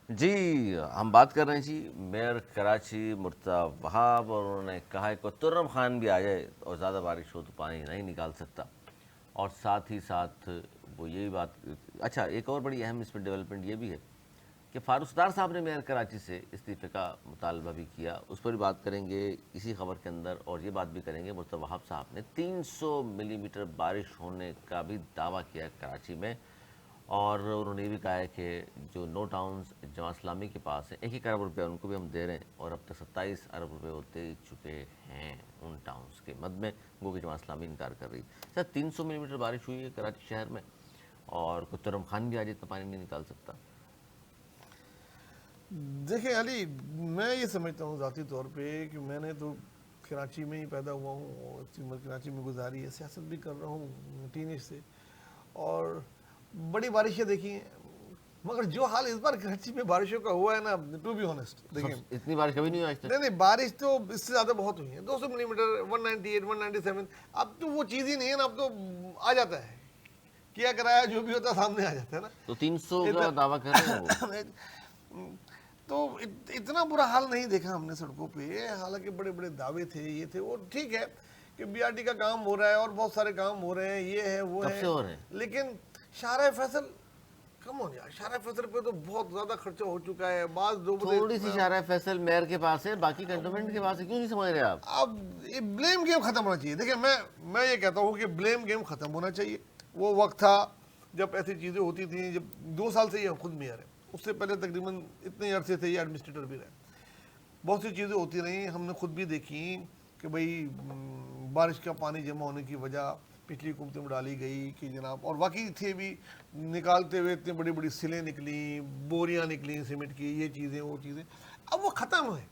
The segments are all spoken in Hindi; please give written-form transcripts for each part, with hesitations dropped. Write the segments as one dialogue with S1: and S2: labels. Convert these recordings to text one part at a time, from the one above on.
S1: जी, हम बात कर रहे हैं जी मेयर कराची मुर्तज़ा वहाब, और उन्होंने कहा है कि तुर्रम खान भी आ जाए और ज़्यादा बारिश हो तो पानी नहीं निकाल सकता। और साथ ही साथ वो यही बात, अच्छा एक और बड़ी अहम इसमें डेवलपमेंट ये भी है कि फारूक सत्तार साहब ने मेयर कराची से इस्तीफ़े का मुतालबा भी किया, उस पर भी बात करेंगे इसी खबर के अंदर। और ये बात भी करेंगे मुर्तज़ा वहाब साहब ने 300 मिलीमीटर बारिश होने का भी दावा किया है कराची में। और उन्होंने ये भी कहा है कि जो नो टाउन्स जमात इस्लामी के पास है 1-1 अरब रुपये उनको भी हम दे रहे हैं, और अब तक 27 अरब रुपये वो दे चुके हैं उन टाउन्स के मद में, वो कि जमात इस्लामी इनकार कर रही है। सर 300 मिलीमीटर बारिश हुई है कराची शहर में, और कुतरम खान भी आज इतना पानी नहीं निकाल सकता।
S2: देखिए अली, मैं ये समझता हूँ ज़ाती तौर पे कि मैंने तो कराची में ही पैदा हुआ हूँ और इतनी उम्र कराची में गुजारी है, सियासत भी कर रहा हूँ टीनेज से, और बड़ी बारिशें देखी हैं। मगर जो हाल इस बार कराची में बारिशों का हुआ है ना, टू बी ऑनेस्ट, देखिए
S1: इतनी बारिश कभी नहीं हुई आज तक।
S2: नहीं नहीं, बारिश तो इससे ज़्यादा बहुत हुई है। 200 मिलीमीटर, 198, 197, अब तो वो चीज़ ही नहीं है ना, अब तो आ जाता है, किया कराया जो भी होता है सामने आ जाता है ना।
S1: तो 300 का दावा कर रहे हैं वो।
S2: तो इतना बुरा हाल नहीं देखा हमने सड़कों पे। हालांकि बड़े बड़े दावे थे, ये थे वो, ठीक है कि बीआरटी का काम हो रहा है और बहुत सारे काम हो रहे हैं, ये है वो
S1: कब
S2: है,
S1: से हो रहे हैं?
S2: लेकिन शाहरा फैसल, कम हो यार, शाहरा फैसल पे तो बहुत ज्यादा खर्चा हो चुका है। बात दो
S1: थोड़ी सी शाहरा फैसल मेयर के पास है, बाकी कंटोनमेंट के पास है, क्यों नहीं समझ रहे आप?
S2: अब ये ब्लेम गेम खत्म होना चाहिए। देखिए मैं ये कहता हूँ कि ब्लेम गेम खत्म होना चाहिए। वो वक्त था जब ऐसी चीज़ें होती थी, जब 2 साल से ये खुद मेयर है, उससे पहले तकरीबन इतने अरसे से ये एडमिनिस्ट्रेटर भी रहे, बहुत सी चीज़ें होती रही, हमने खुद भी देखी कि भाई बारिश का पानी जमा होने की वजह पिछली हुकूमतों में डाली गई कि जनाब, और वाकई थे भी, निकालते हुए इतनी बड़ी बड़ी सिलें निकली, बोरियां निकली सीमेंट की, ये चीज़ें वो चीज़ें, अब वो ख़त्म है।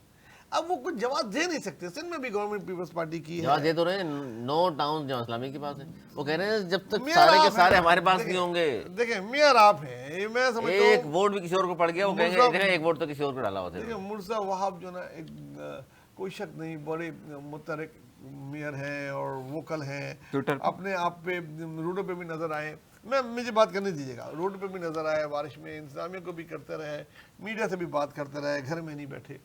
S2: अब वो कुछ जवाब दे नहीं सकते। सिंध में भी गवर्नमेंट पीपल्स पार्टी की
S1: जवाब
S2: है,
S1: दे तो रहे हैं, नो टाउन जमात इस्लामी के पास है। वो कह रहे हैं जब तक
S2: मेयर
S1: सारे के
S2: आप
S1: सारे
S2: हैं।
S1: हमारे पास नहीं
S2: देखिए
S1: होंगे।
S2: देखिए, मेयर आप हैं, ये मैं समझता
S1: एक
S2: हूँ।
S1: वोट भी किसी और को पड़ गया, वो कहेंगे
S2: मुर्जा
S1: देखा एक वोट तो किसी और को डाला होता
S2: देखिए
S1: है।
S2: मुर्जा वहाब जो ना, एक कोई शक नहीं, बड़े मुतरक मेयर हैं और वोकल हैं,
S1: ट्विटर
S2: अपने आप पे रोडों पे भी नजर आए। मुझे बात करने दीजिएगा, रोड पे भी नजर आए, बारिश में इंतजामिया को भी करते रहे, मीडिया से भी बात करते रहे, घर में नहीं बैठे।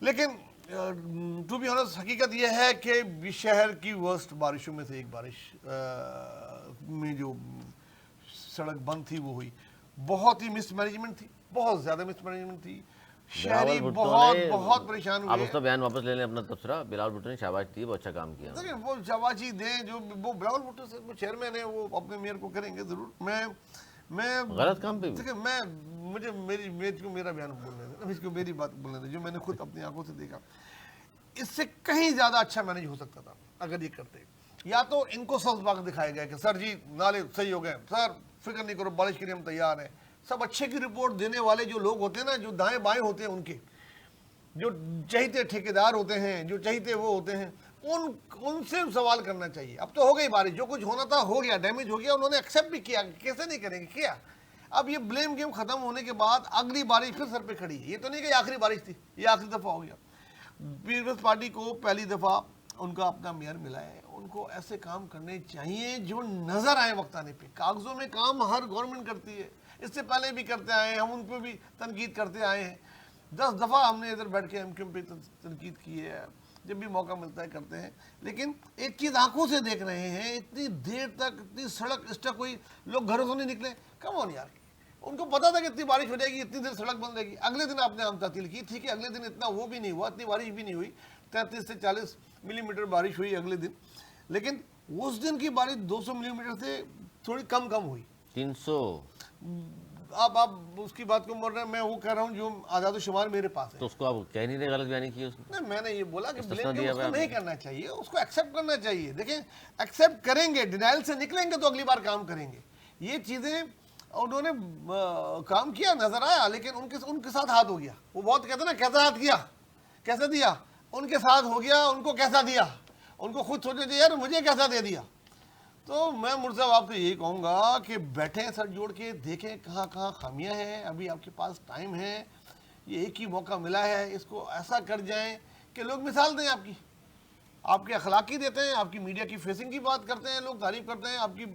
S2: लेकिन टू बी ऑनेस्ट, हकीकत यह है कि शहर की वर्स्ट बारिशों में से एक बारिश में जो सड़क बंद थी वो हुई, बहुत ही मिसमैनेजमेंट थी, बहुत ज़्यादा मिसमैनेजमेंट थी।
S1: बिलावल
S2: शहरी
S1: भुट्टो
S2: बहुत
S1: ने,
S2: बहुत परेशान
S1: आप
S2: हुए।
S1: उसका बयान वापस ले लें अपना तबसरा, बिलावल भुट्टो ने शाबाश दी, वो अच्छा काम किया।
S2: देखिए वो शाबाशी दें, जो वो बिलावल भुट्टो से वो चेयरमैन है, वो अपने मेयर को करेंगे ज़रूर। मैं
S1: गलत काम पे भी।
S2: देखिए मुझे मेरा बयान बोलने दें, इसको मेरी बात बोलने दें, जो मैंने खुद अपनी आंखों से देखा। इससे कहीं ज़्यादा अच्छा मैनेज हो सकता था अगर ये करते। या तो इनको सब्ज़ दिखाया गया कि सर जी नाले सही हो गए, सर फिक्र नहीं करो, बारिश के लिए हम तैयार हैं। सब अच्छे की रिपोर्ट देने वाले जो लोग होते हैं ना, जो दाएं बाएं होते हैं, उनके जो चाहते ठेकेदार होते हैं, जो चाहते वो होते हैं, उनसे सवाल करना चाहिए। अब तो हो गई बारिश, जो कुछ होना था हो गया, डैमेज हो गया, उन्होंने एक्सेप्ट भी किया, कैसे नहीं करेंगे, किया। अब ये ब्लेम गेम खत्म होने के बाद अगली बारिश फिर सर पे खड़ी है। ये तो नहीं कि आखिरी बारिश थी, ये आखिरी दफ़ा हो गया। पीपल्स पार्टी को पहली दफ़ा उनका अपना मेयर मिला है, उनको ऐसे काम करने चाहिए जो नज़र आए वक्त आने पे। कागज़ों में काम हर गवर्नमेंट करती है, इससे पहले भी करते आए हैं, हम उन पर भी तनकीद करते आए हैं। 10 दफ़ा हमने इधर बैठ के एमक्यूएम पे तनकीद की है, जब भी मौका मिलता है करते हैं। लेकिन एक चीज़ आंखों से देख रहे हैं, इतनी देर तक इतनी सड़क स्टक हुई, लोग घरों से नहीं निकले। कम ऑन यार, उनको पता था कि इतनी बारिश हो जाएगी, इतनी देर सड़क बंद रहेगी। अगले दिन आपने आम तातील की, ठीक है, अगले दिन इतना वो भी नहीं हुआ, इतनी बारिश भी नहीं हुई, 33 से 40 मिलीमीटर बारिश हुई अगले दिन। लेकिन उस दिन की बारिश 200 मिलीमीटर से थोड़ी कम कम हुई।
S1: 300।
S2: अब आप उसकी बात को मर रहे हैं, मैं वो कह रहा हूँ जो आज़ाद शुमार मेरे पास है।
S1: तो उसको आप कह नहीं रहे, गलत बयानी की उसने।
S2: नहीं, मैंने ये बोला कि
S1: इस्तेस्ना
S2: ब्लेम गेम
S1: दिया
S2: उसको
S1: हुआ
S2: नहीं
S1: आपने।
S2: करना चाहिए, उसको एक्सेप्ट करना चाहिए। देखें, एक्सेप्ट करेंगे, डिनाइल से निकलेंगे तो अगली बार काम करेंगे। ये चीज़ें उन्होंने काम किया, नजर आया, लेकिन उनके उनके साथ हाथ हो गया। वो बहुत कहते हैं ना, कैसा हाथ किया, कैसे दिया, उनके साथ हो गया, उनको कैसा दिया, उनको खुद सोचना चाहिए यार मुझे कैसा दे दिया। तो मैं मुर्जा आपसे यही कहूँगा कि बैठें सर जोड़ के, देखें कहाँ कहाँ खामियां हैं। अभी आपके पास टाइम है, ये एक ही मौका मिला है, इसको ऐसा कर जाएं कि लोग मिसाल दें आपकी, आपके अखलाकी देते हैं, आपकी मीडिया की फेसिंग की बात करते हैं, लोग तारीफ करते हैं आपकी।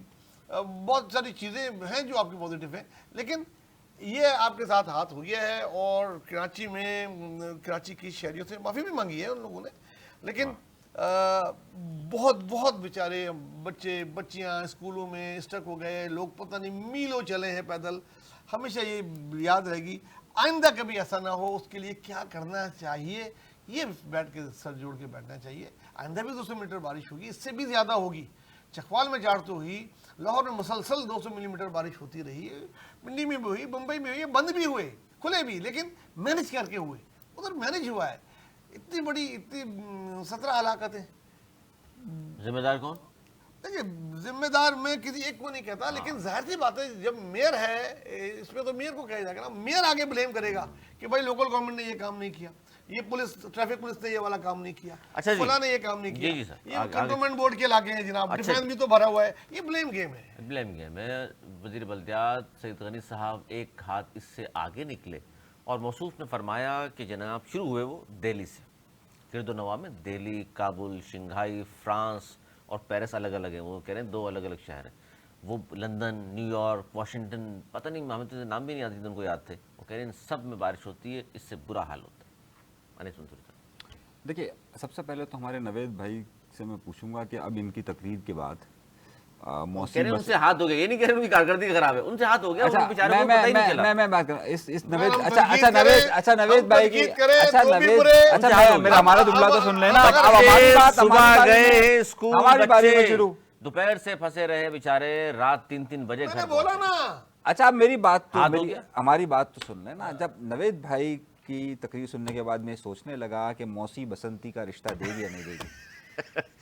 S2: बहुत सारी चीज़ें हैं जो आपकी पॉजिटिव हैं, लेकिन ये आपके साथ हाथ हो गया है और कराची की शहरियों से माफ़ी भी मांगी है उन लोगों ने, लेकिन बहुत बहुत बेचारे बच्चे बच्चियां स्कूलों में स्टक हो गए, लोग पता नहीं मीलों चले हैं पैदल। हमेशा ये याद रहेगी, आइंदा कभी ऐसा ना हो, उसके लिए क्या करना चाहिए ये बैठ के सर जोड़ के बैठना चाहिए। आइंदा भी 200 मीटर बारिश होगी, इससे भी ज़्यादा होगी। चकवाल में जाड़ तो हुई, लाहौर में मुसलसल 200 मिलीमीटर बारिश होती रही, मंडी में भी हुई, बम्बई में हुई, बंद भी हुए, खुले भी, लेकिन मैनेज करके हुए, उधर मैनेज हुआ है। इतनी बड़ी, इतनी 17 हलाकतें,
S1: जिम्मेदार कौन?
S2: देखिए जिम्मेदार मैं किसी एक को नहीं कहता, लेकिन जाहिर सी बात है जब मेयर है, इसमें तो मेयर को कहा जाएगा ना, मेयर आगे ब्लेम करेगा कि भाई लोकल गवर्नमेंट ने ये काम नहीं किया, ये पुलिस ट्रैफिक पुलिस ने ये वाला काम नहीं किया,
S1: अच्छा जी,
S2: फलां ने ये काम नहीं किया,
S1: जी सर,
S2: ये कंटोनमेंट बोर्ड के इलाके हैं जनाब, डिफेंस भी तो भरा हुआ है, ये ब्लेम गेम है।
S1: ब्लेम गेम है। वजीर बल्दियात सईद गनी साहब एक हाथ इससे आगे निकले और मौसूफ ने फरमाया कि जनाब शुरू हुए वो दिल्ली से, गिरदोनवा में दिल्ली, काबुल, शंघाई, फ्रांस और पेरिस अलग अलग हैं। वो कह रहे हैं 2 अलग अलग शहर हैं, वो लंदन, न्यूयॉर्क, वाशिंगटन, पता नहीं हमें तो नाम भी नहीं आते थे, उनको याद थे। वो कह रहे हैं इन सब में बारिश होती है, इससे बुरा हाल होता है।
S3: देखिए, सबसे पहले तो हमारे नवेद भाई से मैं पूछूंगा कि अब इनकी तकरीर के बाद
S1: मौसम उनसे हाथ हो गया, ये नहीं कह रहे उनकी कारकर्दगी खराब है, उनसे हाथ हो गया।
S3: अच्छा,
S1: उन बेचारों को पता ही नहीं चला।
S3: मैं बात कर रहा हूं इस नवेद,
S2: हम
S3: अच्छा
S2: तनकीद
S3: अच्छा नवेद,
S2: करें,
S3: अच्छा नवेद
S2: हम
S3: भाई की,
S2: तनकीद करें,
S3: अच्छा
S2: तो भी
S3: नवेद,
S2: बुरे।
S3: अच्छा मेरा हमारा जुमला तो सुन लेना। अब हमारी बात,
S1: सुबह गए स्कूल,
S3: हमारी बारी में शुरू,
S1: दोपहर से फंसे रहे बेचारे, रात 3-3 बजे
S2: मैंने
S1: घर
S2: बोला
S1: पहुंचे।
S2: ना,
S3: अच्छा अब मेरी बात तो,
S1: हाथ हो
S3: मेरी
S1: गया।
S3: हमारी बात तो सुन लेना। जब नवेद भाई की तकरीर सुनने के बाद मैं सोचने लगा कि मौसी बसंती का रिश्ता देगी या नहीं देगी।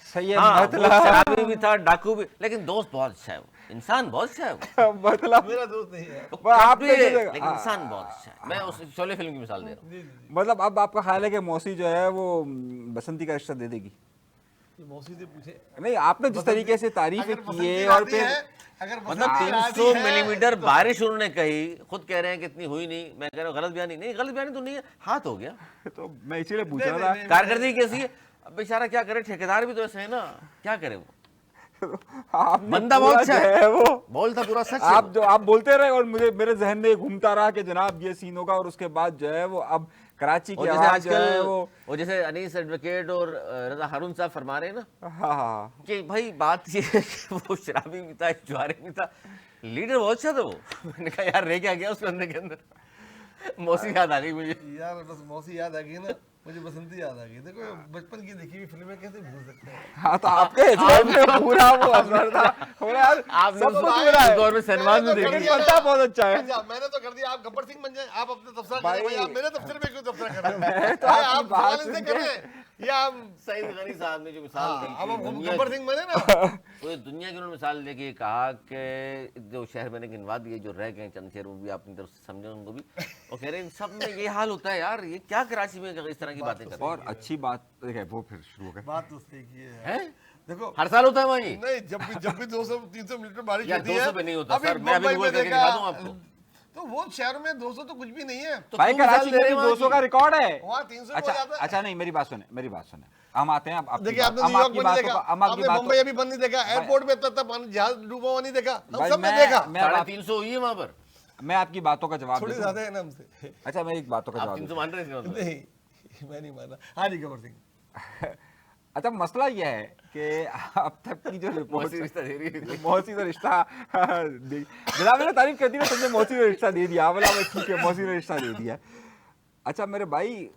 S3: सही है,
S1: हाँ, वो
S3: मतलब
S1: शराबी भी था, डाकू भी, लेकिन दोस्त बहुत अच्छा है, वो इंसान बहुत अच्छा है वो।
S3: मतलब
S2: मेरा दोस्त नहीं है।
S3: आप
S1: लेकिन इंसान बहुत अच्छा है। मैं उस शोले फिल्म की मिसाल दे रहा हूँ।
S3: मतलब अब आपका ख्याल है कि मौसी जो है वो बसंती का रिश्ता दे देगी?
S2: ये मौसी से पूछे,
S3: नहीं, आपने जिस तरीके से तारीफें
S2: अगर
S3: की
S2: बसंती
S3: है और
S2: राजी
S3: फिर
S2: है, अगर
S1: मतलब
S2: बसंती राजी
S1: 300
S2: है,
S1: मिलीमीटर बारिश उन्होंने कही, खुद कह रहे हैं कि इतनी हुई नहीं। मैं कह रहा हूँ गलत बयानी नहीं, गलत बयानी तो नहीं है, हाथ हो गया।
S3: तो मैं इसीलिए पूछ
S2: नहीं,
S3: रहा
S2: नहीं,
S3: था।
S2: नहीं,
S1: कारकर्दगी कैसी है, अब बेचारा क्या करे, ठेकेदार भी तो ऐसे है ना, क्या करे वो।
S3: आपने
S1: बंदा
S3: पूरा
S1: बहुत अच्छा
S3: जो
S1: है,
S3: वो
S1: बोलता पूरा सच है
S3: आप
S1: वो।
S3: जो आप बोलते रहे और मुझे मेरे जहन में घूमता रहा कि जनाब ये सीन होगा, और उसके बाद जो है वो अब कराची की
S1: और जैसे
S3: आवाज जो है
S1: आजकल
S3: वो,
S1: जैसे अनीस एडवोकेट और रजा हारून साहब फरमा रहे हैं ना
S3: हाँ हाँ
S1: कि भाई बात ये है कि वो शराबी भी था, जुआरी भी था, लीडर बहुत अच्छा था वो। मैंने कहा यार रह क्या गया उस बंदे के अंदर। मौसी याद आ गई मुझे।
S2: यार बस मौसी याद आ गई ना, मुझे बसंती याद आ गई। देखो बचपन की देखी हुई फिल्में कैसे भूल सकते हैं।
S3: हाँ, तो आपके जहन में पूरा वो असर था। हो यार
S1: आपने
S3: सब
S1: तो
S3: कुछ हो रहा है,
S1: उस दौर में सलमान
S2: मैंने
S1: भी
S2: तो कर
S1: देखी।
S2: दिया
S3: बनता
S2: ना।
S3: बहुत अच्छा है।
S2: अच्छा, मैंने तो कर दिया, आप गब्बर सिंह बन जाए, आप अपने तबसरा
S3: भाई,
S2: करें, भाई आप मेरे तबसरे में क्यों तबसरा कर रहे हैं?
S3: मैं तो
S2: भाई,
S3: आपकी
S2: आप
S3: बात
S2: सवाल इनसे
S3: सुन
S2: कर
S3: के-
S2: रहे हैं या हम
S1: सईद गनी साहब ने जो मिसाल दी
S2: अब
S1: थी
S2: हम
S1: दुनिया
S2: गब्बर
S1: की,
S2: सिंह बने ना।
S1: पूरी दुनिया की उन्होंने मिसाल लेके कहा कि जो शहर मैंने गिनवा दिए, जो रह गए चंद शहर, वो भी अपनी तरफ से समझे उनको भी, और कह रहे हैं इन सब में ये हाल होता है यार, ये क्या कराची में इस तरह की बातें कर रहे
S3: और अच्छी बात देखिए वो फिर शुरू हो गए।
S2: बात तो सही की है।
S1: हैं?
S2: देखो
S1: हर साल होता है वहाँ ये?
S2: नहीं, जब भी 200-300 मिलीमीटर बारिश
S1: यार
S2: होती है,
S1: 200 पे नहीं होता सर, मैं अभी
S2: मुंबई
S1: गूगल
S2: में
S1: करके
S2: देखा,
S1: दिखा दूं आपको।
S2: तो वो शहरों में 200 तो कुछ भी नहीं है,
S1: तो
S3: भाई
S1: क्यों मिसाल
S3: कराची
S1: दे
S3: में
S1: रहे
S3: भी
S1: हैं वहाँ
S3: 200
S1: की?
S3: का रिकॉर्ड है।
S2: वहाँ 300 हो
S3: अच्छा
S2: जाता है।
S3: अच्छा, नहीं मेरी बात सुने, हम आते हैं अब
S2: देखिए आपने
S3: हम
S2: न्यूयॉर्क
S3: आपकी
S2: में नहीं
S3: बातों
S2: देखा,
S3: का, हम आपकी
S2: आपने
S3: बातों,
S2: मुंबई अभी बंद नहीं देखा, एयरपोर्ट पे तब पानी जहाज डूबा हुआ नहीं देखा, हम
S3: भाई,
S2: सब ने
S3: मैं-
S2: देखा।
S3: मैं अब आप-
S1: 350 हुई है वहाँ पर।
S3: मैं आपकी बातों का जवाब
S2: थोड़ी
S3: दे दूं?
S2: ज्यादा है ना हमसे।
S3: अच्छा, मैं एक बातों का
S1: आप
S3: जवाब
S1: 300
S3: दूं।
S1: मान रहे हैं इसका मतलब?
S2: नहीं, मैं नहीं माना। हाँ जी, गब्बर सिंह।
S3: अच्छा, मसला यह है कि अब तक की जो रिपोर्ट
S1: मौसी रिश्ता दे रही है।
S3: मौसी तो रिश्ता जनाब मैंने तारीफ कर दी ना, तुमने मौसी ने रिश्ता दे दिया, बोला भाई ठीक है मौसी ने रिश्ता दे दिया। अच्छा मेरे भाई,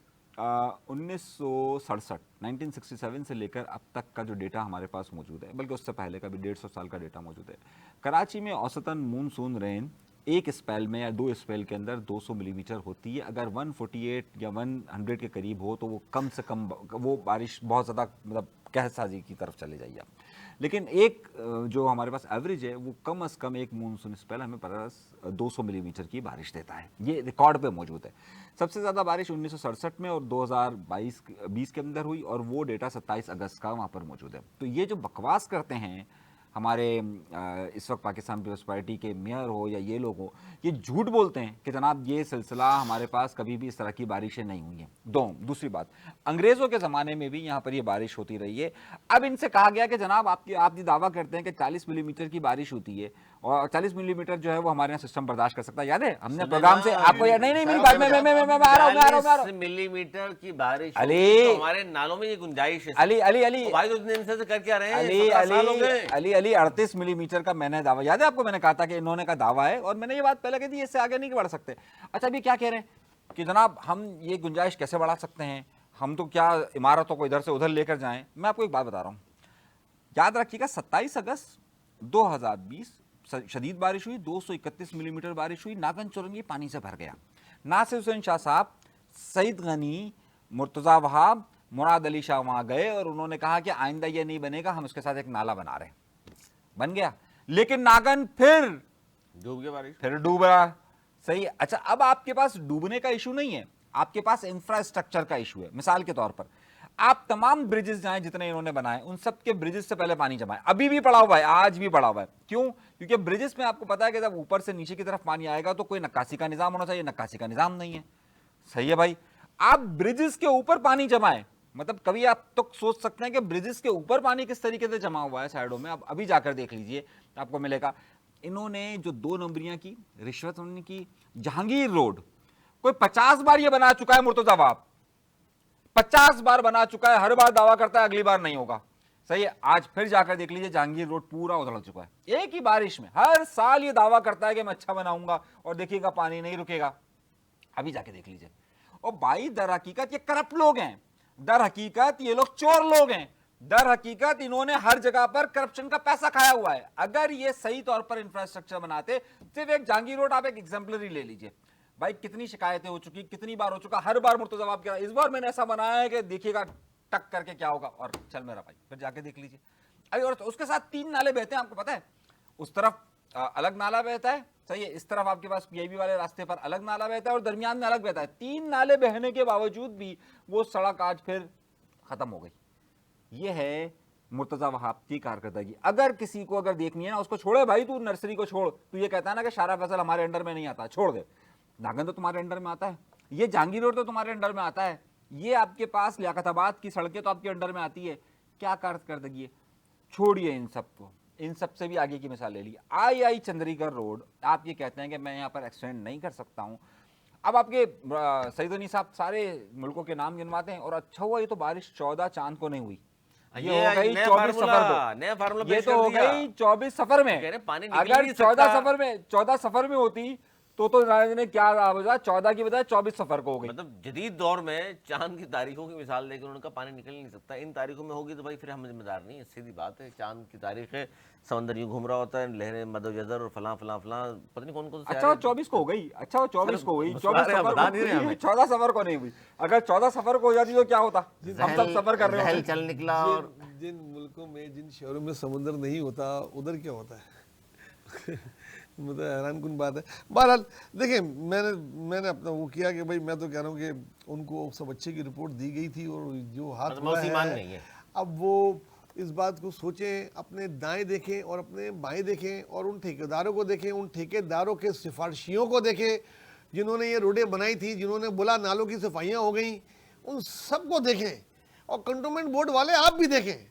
S3: 1967 1967 से लेकर अब तक का जो डेटा हमारे पास मौजूद है, बल्कि उससे पहले का भी 150 साल का डेटा मौजूद है, कराची में औसतन मूनसून रेन एक स्पेल में या 2 स्पेल के अंदर 200 मिलीमीटर होती है। अगर 148 या 100 के करीब हो तो वो कम से कम वो बारिश बहुत ज़्यादा, मतलब कहसाजी की तरफ चले जाइए आप। लेकिन एक जो हमारे पास एवरेज है वो कम से कम एक मूनसून स्पेल हमें पास 200 मिलीमीटर की बारिश देता है, ये रिकॉर्ड पे मौजूद है। सबसे ज़्यादा बारिश 1967 में और 2020 के अंदर हुई, और वो डेटा 27 अगस्त का वहाँ पर मौजूद है। तो ये जो बकवास करते हैं हमारे इस वक्त पाकिस्तान पीपल्स पार्टी के मेयर हो या ये लोग हो, ये झूठ बोलते हैं कि जनाब ये सिलसिला हमारे पास कभी भी इस तरह की बारिशें नहीं हुई हैं। दूसरी बात, अंग्रेज़ों के ज़माने में भी यहाँ पर ये बारिश होती रही है। अब इनसे कहा गया कि जनाब आप ये दावा करते हैं कि 40 मिलीमीटर की बारिश होती है और 40 मिलीमीटर जो है वो हमारे यहाँ सिस्टम बर्दाश्त कर सकता है। याद है हमने प्रोग्राम से आपको नहीं मेरी बात में आ रहा हूँ
S1: 40 मिलीमीटर की बारिश
S3: अली
S1: तो हमारे नालों में ये गुंजाइश है।
S3: अली अली अली
S1: तो भाई 2 दिन से कर क्या रहे हैं?
S3: अली
S1: 17
S3: अली
S1: साल हो गए।
S3: अली अली 38 मिलीमीटर का मैंने दावा, याद है आपको, मैंने कहा था कि इन्होंने का दावा है और मैंने ये बात पहले कही थी, इससे आगे नहीं बढ़ सकते। अच्छा अभी क्या कह रहे हैं कि जनाब हम ये गुंजाइश कैसे बढ़ा सकते हैं, हम तो क्या इमारतों को इधर से उधर लेकर जाएं। मैं आपको एक बात बता रहा हूँ, याद रखिएगा 27 अगस्त 2020 शदीद बारिश हुई, 231 मिलीमीटर बारिश हुई, नागन चुरंगी पानी से भर गया। नासिर हुसैन शाह साहब, सईद गनी, मुर्तज़ा वहाब, मुराद अली शाह वहाँ गए और उन्होंने कहा कि आइंदा ये नहीं बनेगा, हम इसके साथ एक नाला बना रहे हैं। बन गया, लेकिन नागन फिर
S1: डूब गया, बारिश
S3: फिर डूबा। सही। अच्छा अब आपके पास डूबने का इशू नहीं है, आपके पास इंफ्रास्ट्रक्चर का इशू है। मिसाल के तौर पर आप तमाम ब्रिजेस जाएं जितने इन्होंने बनाए, उन सब के ब्रिजेस से पहले पानी जमा है, अभी भी पड़ा हुआ है, आज भी पड़ा हुआ है। क्यों? क्योंकि ब्रिजेस में आपको पता है कि जब ऊपर से नीचे की तरफ पानी आएगा तो कोई नक्काशी का निजाम होना चाहिए, नक्काशी का निजाम नहीं है। सही है भाई, आप ब्रिजेस के ऊपर पानी जमाए, मतलब कभी आप तो सोच सकते हैं कि ब्रिजेस के ऊपर पानी किस तरीके से जमा हुआ है साइडों में। आप अभी जाकर देख लीजिए, आपको मिलेगा। इन्होंने जो 2 नंबरियां की रिश्वत उन्होंने की, जहांगीर रोड कोई 50 बार ये बना चुका है, मुर्तज़ा वहाब 50 बार बना चुका है, हर बार दावा करता है अगली बार नहीं होगा। सही है, आज फिर जाकर देख लीजिए, जहांगीर रोड पूरा उधड़ चुका है एक ही बारिश में। हर साल ये दावा करता है कि मैं अच्छा बनाऊंगा और देखिएगा पानी नहीं रुकेगा। अभी जाके देख लीजिए। और भाई दर हकीकत ये करप्ट लोग हैं, दर हकीकत ये लोग चोर लोग हैं, दर हकीकत इन्होंने हर जगह पर करप्शन का पैसा खाया हुआ है। अगर ये सही तौर पर इंफ्रास्ट्रक्चर बनाते, सिर्फ एक जहांगीर रोड आप एक एग्जाम्पलरी ले लीजिए भाई, कितनी शिकायतें हो चुकी, कितनी बार हो चुका, हर बार मुर्तज़ा वहाब कह रहा है इस बार मैंने ऐसा बनाया है कि देखिएगा टक करके क्या होगा, और चल मेरा भाई फिर जाके देख लीजिए। अभी और उसके साथ 3 नाले बहते हैं, आपको पता है, उस तरफ अलग नाला बहता है, सही है, इस तरफ आपके पास पीआईबी वाले रास्ते पर अलग नाला बहता है और दरमियान में अलग बहता है। 3 नाले बहने के बावजूद भी वो सड़क आज फिर खत्म हो गई। ये है मुर्तज़ा वहाब की कारकर्दगी। अगर किसी को अगर देखनी है ना, उसको छोड़े भाई, तू नर्सरी को छोड़, तू ये कहता है ना कि शारा फैसल हमारे अंडर में नहीं आता, छोड़ दे। नागन तो तुम्हारे अंडर में आता है, ये जहांगीर रोड तो तुम्हारे अंडर में आता है, ये आपके पास लियाकताबाद की सड़कें तो आपके अंडर में आती है। क्या कारकर्दगी है, छोड़िए इन सबको, इन सब से भी आगे की मिसाल ले ली। आई चंद्रीगढ़ रोड आप ये कहते हैं कि मैं यहाँ पर एक्सटेंड नहीं कर सकता हूँ। अब आपके सईद गनी साहब सारे मुल्कों के नाम गिनवाते हैं, और अच्छा हुआ ये तो बारिश 14 चांद को नहीं हुई, ये हो गई 24 सफर में, ये तो हो गई 24 सफर में। अगर 14 सफर में होती तो ने क्या 14 की बजाय 24 सफर को हो गई।
S1: मतलब जदीद दौर में चांद की तारीखों की मिसाल देकर उनका पानी निकल नहीं सकता। इन तारीखों में होगी तो भाई फिर हम जिम्मेदार नहीं है, सीधी बात है। चांद की तारीख है, समंदर यूं घूम रहा होता है, लहरें मदोजर और फलां फलां फलां, पता नहीं कौन कौन से।
S3: अच्छा वो 24 को हो गई, अच्छा वो 24 को हुई,
S1: 24 सफर
S3: 14 सफर को नहीं हुई। अगर 14 सफर को हो जाती तो क्या होता, हम सब सफर कर रहे हैं।
S1: चल निकला। और
S2: जिन मुल्कों में, जिन शहरों में समुद्र नहीं होता, उधर क्या होता है मतलब हैरान कुन बात है। बहरहाल देखिए, मैंने अपना वो किया कि भाई मैं तो कह रहा हूँ कि उनको सब अच्छे की रिपोर्ट दी गई थी, और जो हाथ हुआ है अब वो इस बात को सोचें, अपने दाएं देखें और अपने बाएं देखें, और उन ठेकेदारों को देखें, उन ठेकेदारों के सिफारिशियों को देखें जिन्होंने ये रोडें बनाई थी, जिन्होंने बोला नालों की सफाइयाँ हो गई, उन सबको देखें। और कंटोनमेंट बोर्ड वाले आप भी देखें,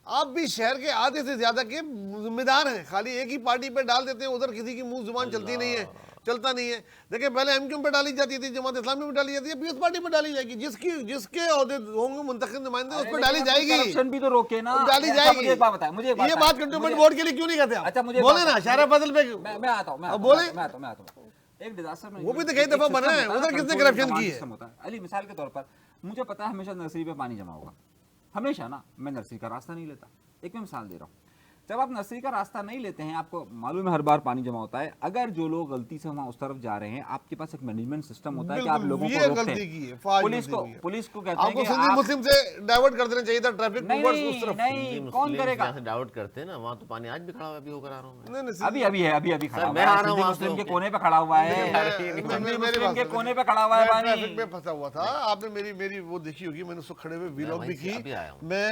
S2: आप भी शहर के आधे से ज्यादा के जिम्मेदार हैं। खाली एक ही पार्टी पे डाल देते हैं, उधर किसी की मुंह जुबान चलती नहीं है, चलता नहीं है। देखिए पहले एमक्यू पे डाली जाती थी, जमात इस्लामी में डाली जाती है, पीएस पार्टी पे डाली जाएगी, जिसके ओहदे होंगे मुंतखब नुमाइंदे उस पर डाली जाएगी,
S3: करप्शन भी तो रोके ना,
S2: डाली जाएगी।
S3: मुझे एक बात बताएं, मुझे
S2: ये बात कंटोनमेंट बोर्ड के लिए क्यों नहीं कहते आप?
S3: अच्छा मुझे
S2: बोले ना, शारा फजल पे
S3: मैं आता हूं,
S2: बोले,
S3: मैं आता हूं। एक डिजास्टर में
S2: वो भी तो कई दफा बना है, उधर किसने करप्शन की है?
S3: अली मिसाल के तौर पर मुझे पता है हमेशा नर्सरी पे पानी जमा होगा, हमेशा ना, मैं नर्सरी का रास्ता नहीं लेता। एक मैं मिसाल दे रहा हूँ, जब आप नर्सरी का रास्ता नहीं लेते हैं, आपको मालूम है हर बार पानी जमा होता है। अगर जो लोग गलती से वहां उस तरफ जा रहे हैं, आपके पास एक मैनेजमेंट सिस्टम होता है कि आप लोगों को रोकते हैं। पुलिस को कहते हैं कि
S2: आप मुस्लिम से डाइवर्ट कर देना चाहिए था, ट्रैफिक
S3: नहीं, नहीं, कौन करेगा?
S1: डाइवर्ट करते हैं ना, वहाँ तो पानी आज भी खड़ा हुआ, अभी होकर आ रहा हूँ,
S3: अभी खड़ा हुआ है, मुस्लिम के कोने पे खड़ा हुआ है, मुस्लिम के कोने पे खड़ा हुआ है,
S2: ट्रैफिक में फंसा हुआ था। आपने मेरी वो देखी होगी, मैंने उसको खड़े हुए वीलॉग भी की। मैं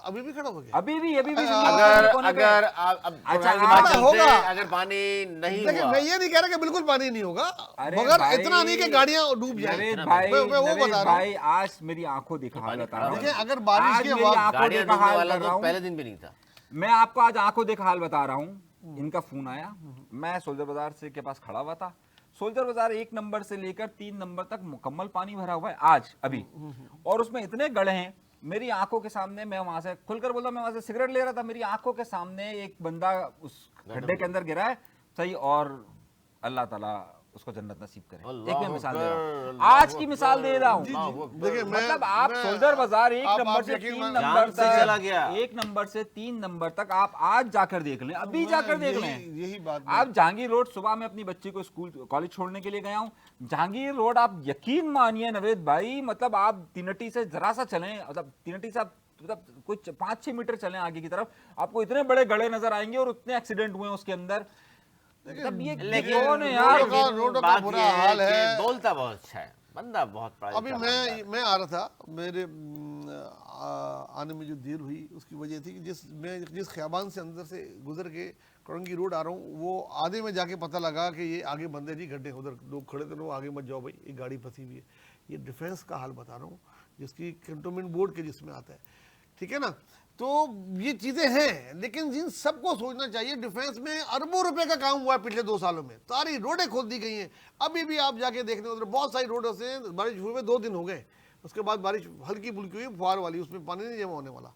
S2: अभी भी खड़ा हो गया।
S3: अभी भी
S1: अगर
S3: कोने पे-
S1: अगर आप अब
S3: अच्छा,
S1: प्रोग्राम की बात
S2: आप-
S1: चलते
S2: होगा।
S1: हैं, अगर पानी नहीं
S2: देखिए
S1: हुआ
S2: मैं ये नहीं कह रहा कि बिल्कुल पानी नहीं होगा,
S3: अरे
S2: मगर
S3: भाई,
S2: इतना नहीं कि गाड़ियां डूब जाए।
S3: नवेद भाई,
S2: मैं वो
S3: नवेद
S2: बता रहा हूँ।
S3: भाई, आज मेरी आंखों देखा हाल बता रहा हूँ।
S2: देखिए, अगर बारिश
S3: आज
S2: के
S3: मेरी
S2: वक्त
S3: आंखों
S1: गाड़ियां
S3: देखा
S1: डूबने
S3: हाल
S1: वाला
S3: कर रहा
S1: तो
S3: हूँ।
S1: पहले दिन भी नहीं था।
S3: मैं आपको आज आंखों देखा हाल बता रहा हूँ। इनका फोन आया, मैं सोल्जर बाजार से के पास खड़ा हुआ था। सोल्जर बाजार 1 नंबर से लेकर 3 नंबर तक मुकम्मल पानी भरा हुआ है आज अभी, और उसमें इतने गड्ढे हैं मेरी आंखों के सामने। मैं वहां से खुलकर बोला, मैं वहां से सिगरेट ले रहा था, मेरी आंखों के सामने एक बंदा उस गड्ढे के अंदर गिरा है सही, और अल्लाह ताला उसको जन्नत नसीब करे। एक मैं मिसाल दे रहा हूँ, आज की मिसाल दे रहा हूँ।
S2: देखिए
S3: मतलब आप सोल्जर बाजार 1 नंबर से 3 नंबर
S1: जान से चला गया।
S3: तक, 1 नंबर से 3 नंबर तक आप आज जाकर देख लें, अभी जाकर देख लें।
S2: यही बात
S3: आप जहांगीर रोड, सुबह में अपनी बच्ची को स्कूल कॉलेज छोड़ने के लिए गया हूँ, जहांगीर रोड आप यकीन मानिए नवेद भाई, मतलब आप तीनटी से जरा सा चलें, मतलब तीनटी से आप मतलब कुछ 5-6 मीटर चलें आगे की तरफ, आपको इतने बड़े गड्ढे नजर आएंगे और उतने एक्सीडेंट हुए उसके अंदर। मतलब ये
S1: लेकिन
S3: कौन है यार?
S2: रोडों का
S1: बात
S2: बुरा
S1: ये
S2: हाल
S1: कि
S2: है।
S1: बोलता बहुत अच्छा है बंदा, बहुत पढ़ा
S2: अभी
S1: लिखा बंदा है।
S2: मैं आ रहा था, मेरे आने में जो देर हुई उसकी वजह थी कि जिस खियाबान से अंदर से गुजर के कोरंगी रोड आ रहा हूँ, वो आधे में जाके पता लगा कि ये आगे बंदे जी गड्ढे, उधर लोग खड़े थे, आगे मत जाओ भाई, एक गाड़ी फंसी हुई है। ये डिफेंस का हाल बता रहा हूँ, जिसकी कंटोनमेंट बोर्ड के जिसमें आता है, ठीक है ना। तो ये चीज़ें हैं, लेकिन जिन सबको सोचना चाहिए, डिफेंस में अरबों रुपए का काम हुआ है पिछले 2 सालों में, सारी रोडें खोल दी गई हैं। अभी भी आप जाके देखने, उधर बहुत सारी रोड से बारिश हुए 2 दिन हो गए, उसके बाद बारिश हल्की फुल्की हुई फुहार वाली, उसमें पानी नहीं जमा होने वाला,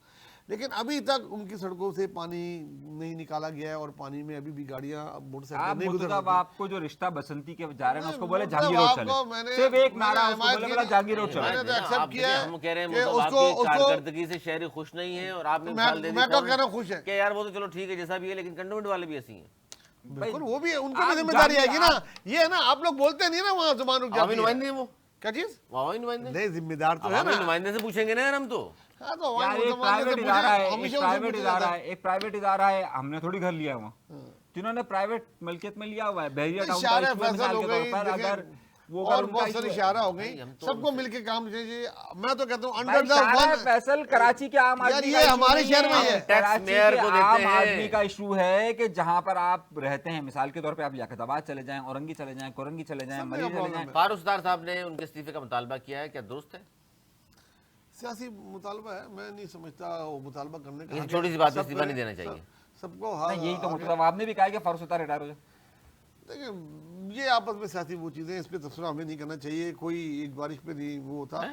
S2: लेकिन अभी तक उनकी सड़कों से पानी नहीं निकाला गया है, और पानी में अभी भी गाड़ियां
S3: आप
S2: मोटरसाइकिल नहीं गुजर
S3: मतलब
S2: सकती।
S3: आपको जो रिश्ता बसंती के जा रहे हैं उसको बोले
S2: मतलब
S3: जहांगीर रोड
S2: आपको
S3: चले,
S2: मैंने-
S3: सिर्फ एक नारा
S2: मैंने
S3: उसको
S2: हिमायत
S3: बोले
S2: की
S3: बोला
S2: ना-
S3: जहांगीर रोड
S2: मैंने
S3: चले।
S2: तो एक्सेप्ट
S1: आप
S2: किया
S1: देखिए,
S2: है
S1: हम कह रहे हैं
S2: कि
S1: मतलब
S2: उसको-
S1: आपकी
S2: उसको-
S1: कारकर्दगी से शहरी खुश नहीं है, और आपने
S2: मैं-
S1: मिसाल दे दी
S2: मैं तो
S1: फौरन
S2: कह रहा हूं खुश है।
S1: कि यार वो तो चलो ठीक है जैसा भी है, लेकिन कंटोनमेंट वाले भी ऐसी हैं।
S2: बिल्कुल, वो भी है, उनको
S3: आप
S2: भी जिम्मेदारी
S3: जानिए,
S2: आएगी ना। ये है ना, आप लोग बोलते नहीं ना, वहाँ जुबान रुक
S1: अवामी
S2: जाती है।
S1: नुमाइंदे हैं वो,
S2: क्या चीज?
S1: अवामी नुमाइंदे,
S2: नहीं, जिम्मेदार तो है
S1: अवामी
S2: ना।
S1: नुमाइंदे से पूछेंगे ना यार हम तो।
S2: हाँ, तो अवामी
S3: यार एक
S2: मुसलमान
S3: प्राइवेट
S2: से
S3: इदारा है,
S2: पूछे,
S3: एक
S2: हमेशा उनसे
S3: प्राइवेट
S2: पूछा
S3: इदारा
S2: जाता
S3: है, एक प्राइवेट इदारा है, हमने थोड़ी घर लिया हुआ, जिन्होंने प्राइवेट मलकियत में लिया हुआ है, बहरिया टाउन का
S2: शारा
S3: इशू है
S2: फैसल
S3: मिसाल
S2: हो
S3: के तौर
S2: गई,
S3: पर,
S2: देखिए,
S3: अगर वो
S2: और
S3: उनका
S2: बहुत
S3: issue
S2: सारी
S3: है।
S2: शारा हो गई,
S1: नहीं, हम तो
S2: सबको मिलके काम चाहिए। मैं तो कहता हूँ
S3: भाई,
S2: अंडर द
S3: शारा
S2: वन।
S3: फैसल कराची के आम
S2: यार,
S3: आदमी
S2: ये
S3: का
S2: हमारे
S3: issue
S2: शहर
S3: नहीं
S2: में ही है।
S1: टैक्स
S3: कराची
S1: मेयर
S3: के
S1: को देते
S3: आम
S1: हैं।
S3: आदमी का इशू है कि जहां पर आप रहते हैं, मिसाल के तौर पे आप लियाकताबाद चले जाएं, औरंगी चले जाएं, कोरंगी चले जाएं,
S2: सब
S3: मरी
S2: जगह
S3: चले
S2: problem
S3: जाएं,
S2: है।
S1: फारूक सत्तार साहब ने उनके इस्तीफे का मुतालबा किया है, क्या दुरुस्त है?
S2: सियासी मुतालबा है, मैं नहीं समझता वो मुतालबा करने का
S1: ये
S2: हक
S1: छोटी
S2: है।
S1: सी बात पे
S2: सब
S1: इस्तीफा नहीं
S2: करें,
S1: देना चाहिए।
S2: सबको
S3: नहीं, यही तो
S2: आगे-
S3: मतलब आपने भी कहा कि फारूक सत्तार रिटायर हो जाए।
S2: देखिए, ये आपस में सियासी वो चीजें, इस पे तबसरा हमें नहीं करना चाहिए। कोई एक बारिश पे नहीं वो था,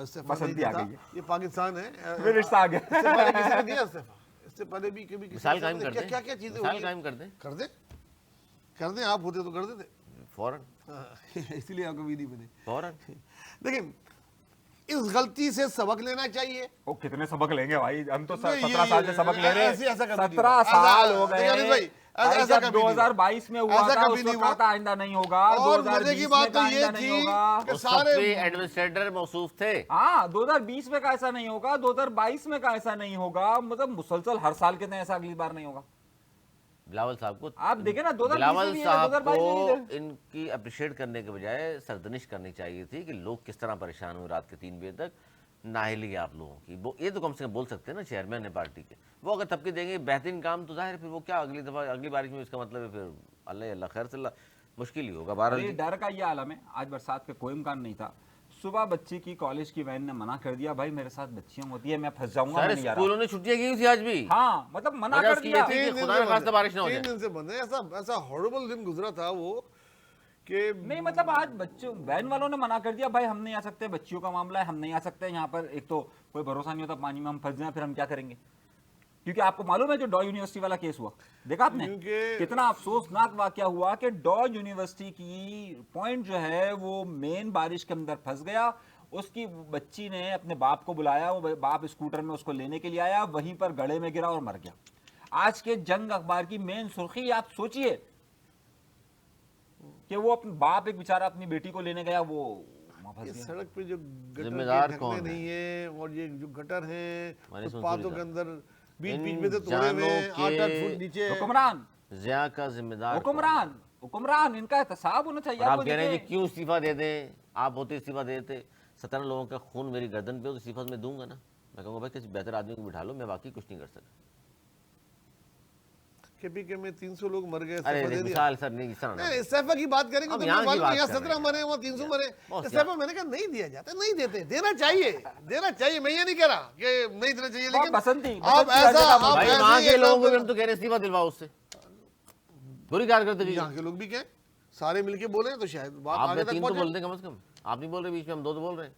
S2: इस्तीफा नहीं
S3: बसंती आ
S2: था।
S3: गई है।
S2: ये पाकिस्तान है।
S3: फिर रिश्ता आ गया।
S2: इससे पहले किसी ने दिया इस्तीफा? इससे पहले भी कभी किसी
S1: मिसाल
S2: ने
S1: कायम कर
S2: क्या
S1: दें,
S2: क्या क्या चीजें
S1: मिसाल
S2: हुई?
S1: कायम कर दें
S2: कर दें, आप होते तो कर देते।
S1: फौरन,
S2: इसलिए आप कभी नहीं बने।
S1: फौरन।
S2: लेकिन इस गलती से सबक लेना चाहिए।
S3: वो कितने सबक लेंगे भाई, हम तो
S2: नहीं,
S3: 17 साल से सबक ले रहे हैं।
S2: ऐसा कभी नहीं
S3: 17
S2: हुआ।
S3: साल
S2: ऐसा-
S3: हो
S2: देखिए अनिल
S3: गए
S2: भाई,
S3: भाई,
S2: ऐसा
S3: जब
S2: कभी नहीं हुआ।
S3: 2022 में हुआ
S2: ऐसा
S3: था
S2: कभी
S3: उसको
S2: नहीं
S3: कहा
S2: हुआ।
S3: था आइंदा नहीं होगा,
S2: और मजे
S3: 2020
S2: की
S3: में
S2: बात तो
S3: कहा
S2: ये
S3: आइंदा नहीं
S2: थी
S3: होगा।
S2: कि
S1: उस
S2: सारे
S1: वक्त भी एडमिनिस्ट्रेटर मौसूफ थे।
S3: हाँ, 2020 में का ऐसा नहीं होगा, 2022 में का ऐसा नहीं होगा, मतलब मुसलसल हर साल के दिन ऐसा अगली बार नहीं होगा।
S1: बिलावल साहब को,
S3: आप देखें ना, 2020
S1: बिलावल
S3: में भी है,
S1: साहब
S3: 2022 में भी
S1: को इनकी अप्रिशिएट करने के बजाय सरदनिश करनी चाहिए थी कि लोग किस तरह परेशान हुए रात के 3 बजे तक। नाहिली आप लोगों की वो, ये तो कम से कम बोल सकते हैं ना चेयरमैन है पार्टी के, वो अगर तबके देंगे बेहतरीन काम, तो जाहिर है फिर वो क्या अगली दफा अगली बारिश में, इसका मतलब है फिर अल्लाह अल्लाह खैर से मुश्किल ही होगा।
S3: अरे
S1: बहरहाल
S3: डर का ये आलम है, आज बरसात का कोई इम्कान नहीं था। सुबह बच्ची की कॉलेज की वैन ने मना कर दिया, भाई मेरे साथ बच्चियां होती है, मैं फंस जाऊंगा, मैं
S1: सारे
S3: नहीं जा रहा।
S1: स्कूलों ने छुट्टियां की हुई थी आज भी।
S3: हाँ, मतलब मना
S1: वजह
S3: कर
S1: उसकी
S3: दिया।
S1: ये थी कि खुदा न खास्ता बारिश ना हो
S2: 3
S1: जाए।
S2: दिन से बंद है। ऐसा हॉरिबल दिन गुजरा था वो कि
S3: नहीं मतलब आज बच्चों वैन वालों ने मना कर दिया, भाई हम नहीं आ सकते, बच्चियों का मामला है, हम नहीं आ सकते यहाँ पर। एक तो कोई भरोसा नहीं होता, पानी में हम फंस जाए फिर हम क्या करेंगे। क्योंकि आपको मालूम है जो डॉ यूनिवर्सिटी वाला केस हुआ, देखा आपने
S2: क्योंकि-
S3: कितना अफसोसनाक वाकया हुआ कि डॉ यूनिवर्सिटी की पॉइंट जो है वो मेन बारिश के अंदर फंस गया। उसकी बच्ची ने अपने बाप को बुलाया, वो बाप स्कूटर में उसको लेने के लिए आया, वहीं पर गड्ढे में गिरा और मर गया। आज के जंग अखबार की मेन सुर्खी, आप सोचिए कि वो अपने बाप एक बेचारा अपनी बेटी को लेने गया, वो वहां फंस
S2: ये
S3: गया।
S2: सड़क पे जो गटर
S1: जिम्मेदार
S2: के
S1: कौन
S2: ढकने
S1: है?
S2: नहीं है, और ये जो गटर है
S1: मानी सुन
S2: फुटपाथों
S1: सूरी
S2: के
S1: साहब।
S2: अंदर बीच
S1: इन
S2: बीच में से तोड़े हुए हैं,
S1: जानों
S2: 8-8
S1: के-
S2: फुट नीचे।
S3: हुक्मरान
S1: जिया का जिम्मेदार
S3: हुक्मरान इनका एहतसाब होना चाहिए।
S1: और आप
S3: आपको
S1: कह रहे हैं कि
S3: देखिए,
S1: क्यों इस्तीफा दे दें, आप होते इस्तीफा देते। 17 लोगों का खून मेरी गर्दन पे हो तो इस्तीफा मैं दूंगा ना। मैं कहूँगा भाई किसी बेहतर आदमी को बिठा लो, मैं बाकी कुछ नहीं कर सकता।
S2: केपीके में 300 लोग मर गए,
S1: अरे
S2: इस्तीफा दे दिया।
S1: विशाल सर नहीं, इस तरह ना।
S2: नहीं, इस्तीफा की बात करेंगे
S1: अब
S2: तो
S1: यहाँ की
S2: यहाँ
S1: बात कर
S2: 17
S1: रहे हैं।
S2: मरे, वहाँ 300 मरे,
S1: बहुत
S2: इस्तीफा मैंने कहा नहीं दिया जाता, नहीं देते, देना चाहिए, देना चाहिए। मैं ये नहीं कह रहा कि नहीं देना चाहिए, लेकिन
S3: बसंती-
S2: आप
S3: बसंती
S2: ऐसा,
S3: राजा
S2: आप
S1: भाई
S2: ऐसे
S1: वहाँ
S2: ये
S1: के लोगों को
S2: काम
S1: भी हम तो कह रहे हैं इस्तीफा दिलवाओ उससे, बुरी कारकर्दगी।
S2: यहाँ के लोग भी कहें, सारे मिलके बोले तो शायद बात
S1: आप
S2: आगे तक
S1: 3 तो
S2: पहुंचे।
S1: बोलते हैं कम से कम, आप नहीं बोल रहे, बीच में हम 2 तो बोल रहे हैं।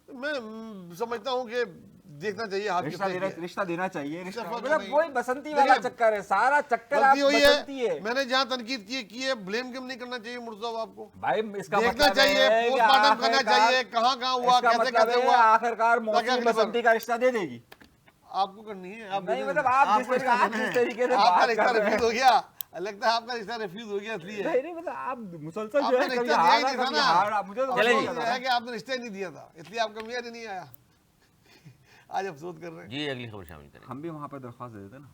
S2: मैं समझता हूँ कि देखना चाहिए हाथ
S3: रिश्ता
S2: किसने
S3: देना,
S2: किया।
S3: रिश्ता देना चाहिए, रिश्ता
S2: इस्तीफा
S3: मतलब
S2: नहीं।
S3: वही बसंती वाला
S2: देखिए,
S3: चक्कर है, सारा चक्कर आप
S2: गलती हुई
S3: बसंती
S2: है,
S3: है।
S2: मैंने जहाँ तनकीद की है, ब्लेम गेम नहीं करना चाहिए मुर्तजा साहब आपको,
S3: भाई इसका
S2: देखना
S3: मतलब
S2: चाहिए,
S3: है कि
S2: पोस्टमार्टम करना
S3: आखिरकार-
S2: चाहिए, कहाँ हुआ,
S3: इसका
S2: कैसे
S3: मतलब
S2: कैसे
S3: है
S2: हुआ,
S3: आखिरकार
S2: ताकि
S3: मौसमी
S2: अगली बार-
S3: बसंती का रिश्ता दे देगी।
S2: आपको करनी है, आप
S3: नहीं
S2: दे
S3: मतलब
S2: देना।
S3: आप
S2: आपको
S3: जिस
S2: रिश्ता
S3: तरीके- आप
S2: देना
S3: जिस
S2: है।
S3: तरीके से
S2: आपका
S3: बात
S2: रिश्ता
S3: कर रहे हैं।
S2: रिफ्यूज हो गया, लगता है आपका रिश्ता रिफ्यूज हो गया इसलिए।
S3: नहीं मतलब आप मुसलसल जो
S2: आपने
S3: है
S2: रिश्ता
S3: कभी
S2: दिया ही
S3: हारा
S2: नहीं था
S3: कभी
S2: ना।
S3: हारा, मुझे तो
S1: चले
S3: समझ
S1: जी।
S3: नहीं
S2: अफसोस ये
S3: आता।
S2: है कि आपने रिश्ता ही नहीं दिया था, इसलिए आपका मेयर ही नहीं आया। आज अफसोस कर रहे हैं।
S1: जी अगली खबर शामिल करें।
S3: हम भी वहाँ पर दरख्वास्त दे देते ना।